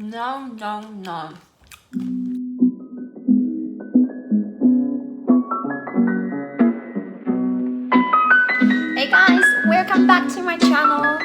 No, no, no. Hey guys, welcome back to my channel.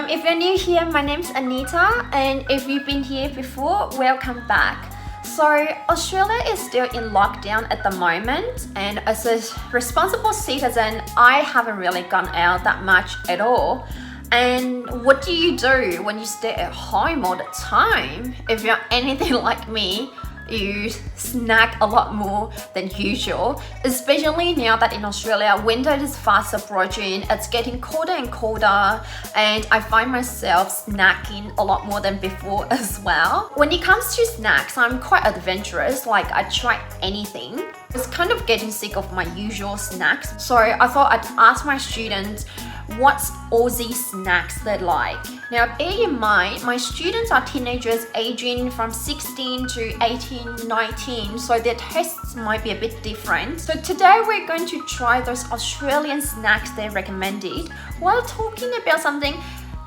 If you're new here, my name's Anita, and if you've been here before, welcome back. So Australia is still in lockdown at the moment, and as a responsible citizen, I haven't really gone out that much at all. And what do you do when you stay at home all the time? If you're anything like me, you snack a lot more than usual, especially now that in Australia winter is fast approaching. It's getting colder and colder, and I find myself snacking a lot more than before as well. When it comes to snacks, I'm quite adventurous, like I try anything. I was kind of getting sick of my usual snacks, so I thought I'd ask my students what's Aussie snacks they like. Now bear in mind, my students are teenagers aging from 16 to 18, 19, so their tastes might be a bit different. So today we're going to try those Australian snacks they recommended while talking about something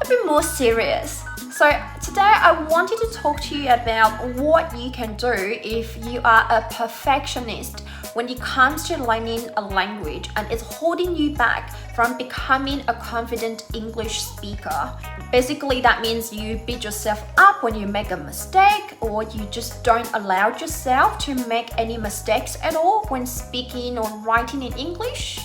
a bit more serious. So today I wanted to talk to you about what you can do if you are a perfectionist when it comes to learning a language and it's holding you back from becoming a confident English speaker. Basically, that means you beat yourself up when you make a mistake, or you just don't allow yourself to make any mistakes at all when speaking or writing in English.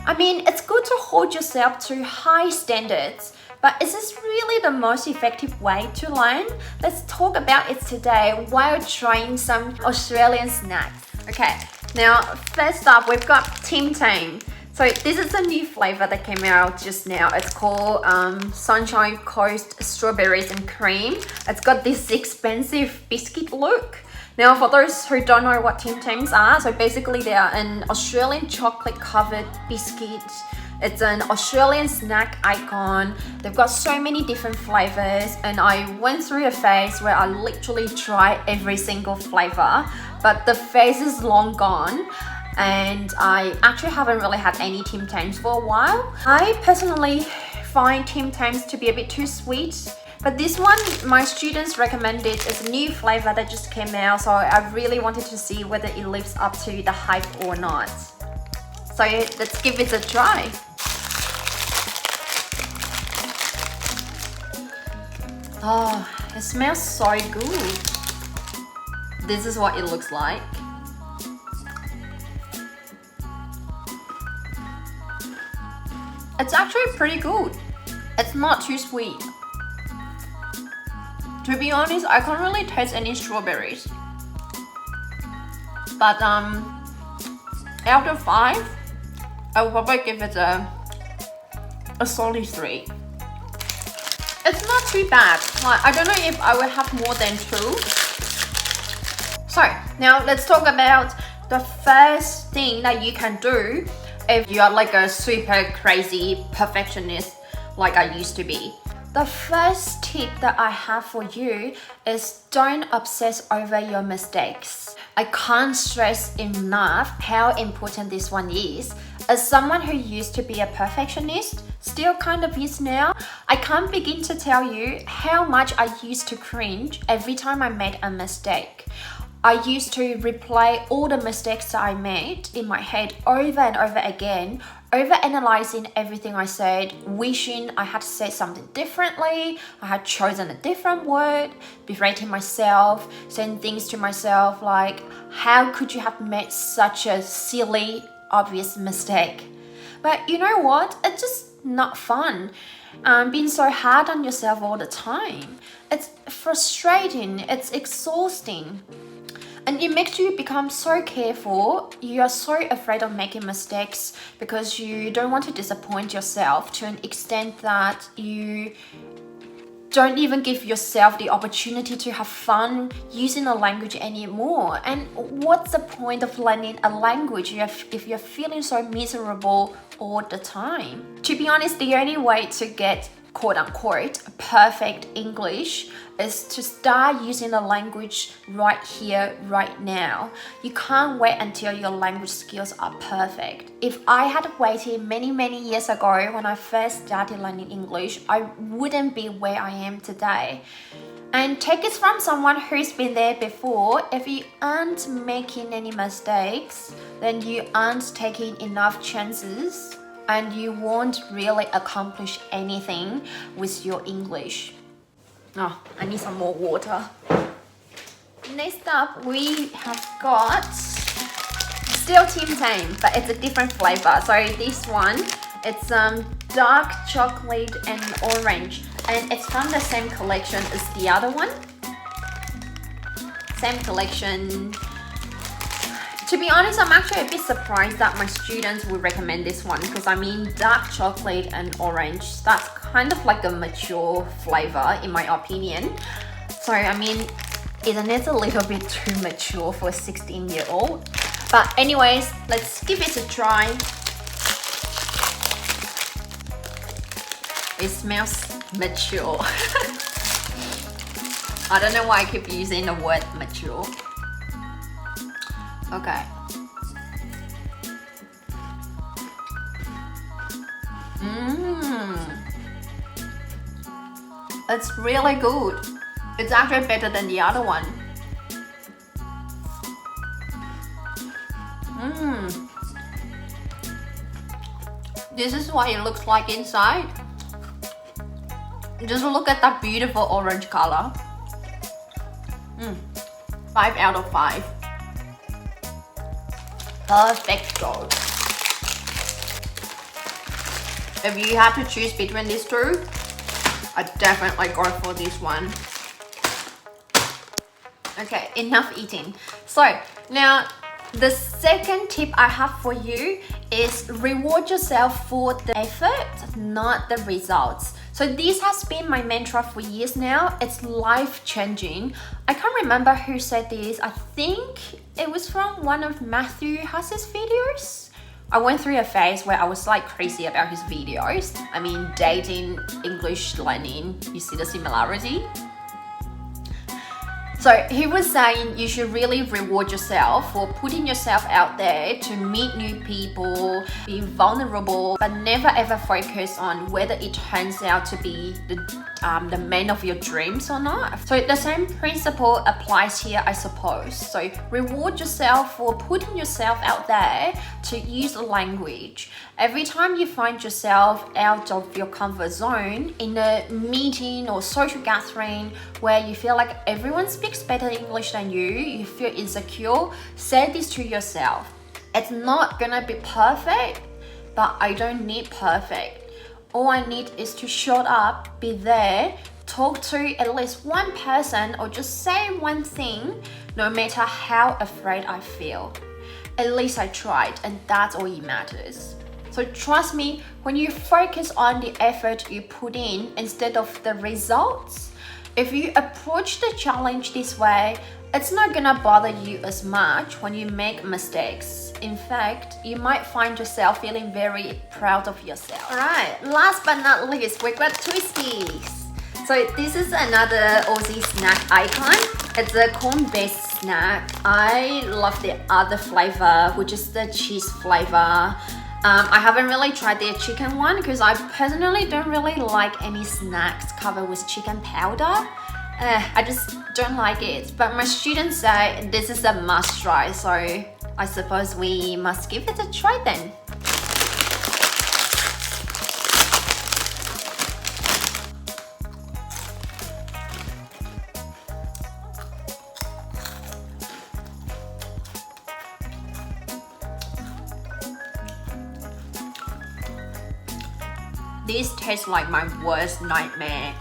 I mean, it's good to hold yourself to high standards, but is this really the most effective way to learn? Let's talk about it today while trying some Australian snacks. Okay, now first up we've got Tim Tam. So this is a new flavor that came out just now. It's called Sunshine Coast Strawberries and Cream. It's got this expensive biscuit look. Now for those who don't know what Tim Tams are, so basically they are an Australian chocolate covered biscuit. It's an Australian snack icon. They've got so many different flavors, and I went through a phase where I literally tried every single flavor, but the phase is long gone, and I actually haven't really had any Tim Tams for a while. I personally find Tim Tams to be a bit too sweet, but this one my students recommended. It's a new flavor that just came out, so I really wanted to see whether it lives up to the hype or not. So let's give it a try. Oh, it smells so good. This is what it looks like. It's actually pretty good. It's not too sweet. To be honest, I can't really taste any strawberries. But out of 5, I will probably give it a solid 3. It's not too bad. Like, I don't know if I will have more than 2. So now let's talk about the first thing that you can do if you are like a super crazy perfectionist like I used to be. The first tip that I have for you is don't obsess over your mistakes. I can't stress enough how important this one is. As someone who used to be a perfectionist, still kind of is now, I can't begin to tell you how much I used to cringe every time I made a mistake. I used to replay all the mistakes that I made in my head over and over again, overanalyzing everything I said, wishing I had said something differently, I had chosen a different word, berating myself, saying things to myself like, how could you have made such a silly, obvious mistake? But you know what? It's just not fun. Being so hard on yourself all the time. It's frustrating, it's exhausting. And it makes you become so careful. You are so afraid of making mistakes because you don't want to disappoint yourself to an extent that you don't even give yourself the opportunity to have fun using a language anymore. And what's the point of learning a language if you're feeling so miserable all the time? To be honest, the only way to get quote-unquote perfect English is to start using the language right here, right now. You can't wait until your language skills are perfect. If I had waited many years ago when I first started learning English, I wouldn't be where I am today. And take it from someone who's been there before. If you aren't making any mistakes, then you aren't taking enough chances and you won't really accomplish anything with your English. Oh, I need some more water. Next up, we have got still Tim Tam, but it's a different flavor. So this one, it's dark chocolate and orange, and it's from the same collection as the other one. Same collection. To be honest, I'm actually a bit surprised that my students would recommend this one, because I mean dark chocolate and orange, that's kind of like a mature flavor in my opinion. So I mean, isn't it a little bit too mature for a 16-year-old? But anyways, let's give it a try. It smells mature. I don't know why I keep using the word mature. Okay. It's really good. It's actually better than the other one. This is what it looks like inside. Just look at that beautiful orange color. 5 out of 5. Perfecto. If you have to choose between these two, I definitely go for this one. Okay, enough eating. So now the second tip I have for you is reward yourself for the effort, not the results. So this has been my mantra for years now. It's life-changing. I can't remember who said this. I think it was from one of Matthew Huss's videos. I went through a phase where I was like crazy about his videos. I mean, dating, English learning, you see the similarity? So he was saying you should really reward yourself for putting yourself out there to meet new people, be vulnerable, but never ever focus on whether it turns out to be the man of your dreams or not. So the same principle applies here, I suppose. So reward yourself for putting yourself out there to use language. Every time you find yourself out of your comfort zone in a meeting or social gathering where you feel like everyone speaks better English than you feel insecure, say this to yourself. It's not gonna be perfect, but I don't need perfect. All I need is to show up, be there, talk to at least one person or just say one thing, no matter how afraid I feel. At least I tried, and that's all it matters. So trust me, when you focus on the effort you put in instead of the results, if you approach the challenge this way, it's not gonna bother you as much when you make mistakes. In fact, you might find yourself feeling very proud of yourself. Alright, last but not least, we've got twisties. So this is another Aussie snack icon. It's a corn-based snack. I love the other flavor, which is the cheese flavor. I haven't really tried their chicken one because I personally don't really like any snacks covered with chicken powder. I just don't like it. But my students say this is a must try, so I suppose we must give it a try then. This tastes like my worst nightmare.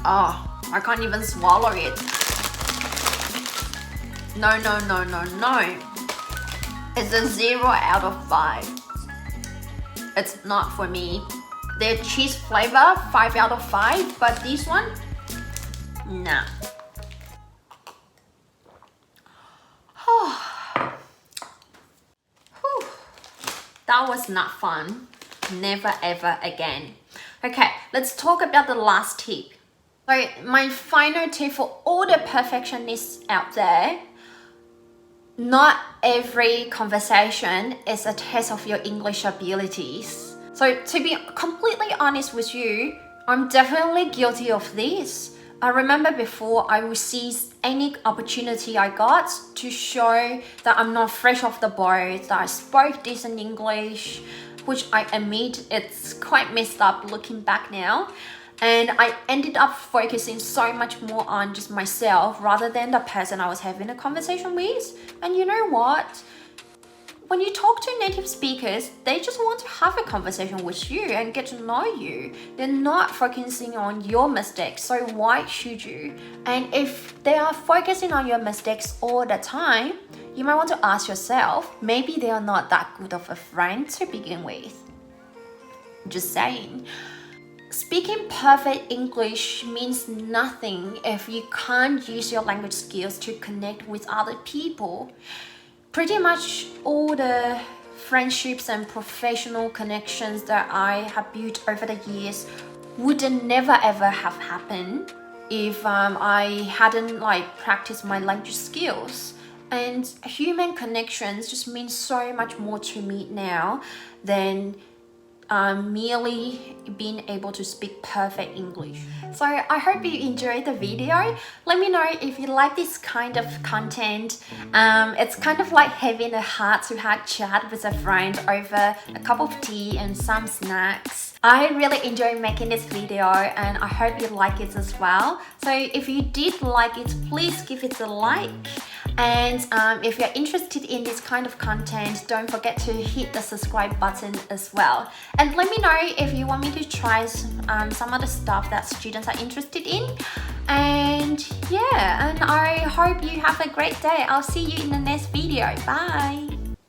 Oh, I can't even swallow it. No, no, no, no, no. It's a 0 out of 5. It's not for me. Their cheese flavor, 5 out of 5, but this one, nah. That was not fun. Never ever again. Okay, let's talk about the last tip. So my final tip for all the perfectionists out there, not every conversation is a test of your English abilities. So to be completely honest with you, I'm definitely guilty of this. I remember before I would seize any opportunity I got to show that I'm not fresh off the boat, that I spoke decent English, which I admit it's quite messed up looking back now. And I ended up focusing so much more on just myself rather than the person I was having a conversation with. And you know what? When you talk to native speakers, they just want to have a conversation with you and get to know you. They're not focusing on your mistakes, so why should you? And if they are focusing on your mistakes all the time, you might want to ask yourself, maybe they are not that good of a friend to begin with. Just saying. Speaking perfect English means nothing if you can't use your language skills to connect with other people. Pretty much all the friendships and professional connections that I have built over the years would never ever have happened if I hadn't practiced my language skills. And human connections just mean so much more to me now than merely being able to speak perfect English. So I hope you enjoyed the video. Let me know if you like this kind of content. It's kind of like having a heart-to-heart chat with a friend over a cup of tea and some snacks. I really enjoyed making this video and I hope you like it as well. So if you did like it, please give it a like. And if you're interested in this kind of content, don't forget to hit the subscribe button as well. And let me know if you want me to try some other stuff that students are interested in. And yeah, and I hope you have a great day. I'll see you in the next video. Bye!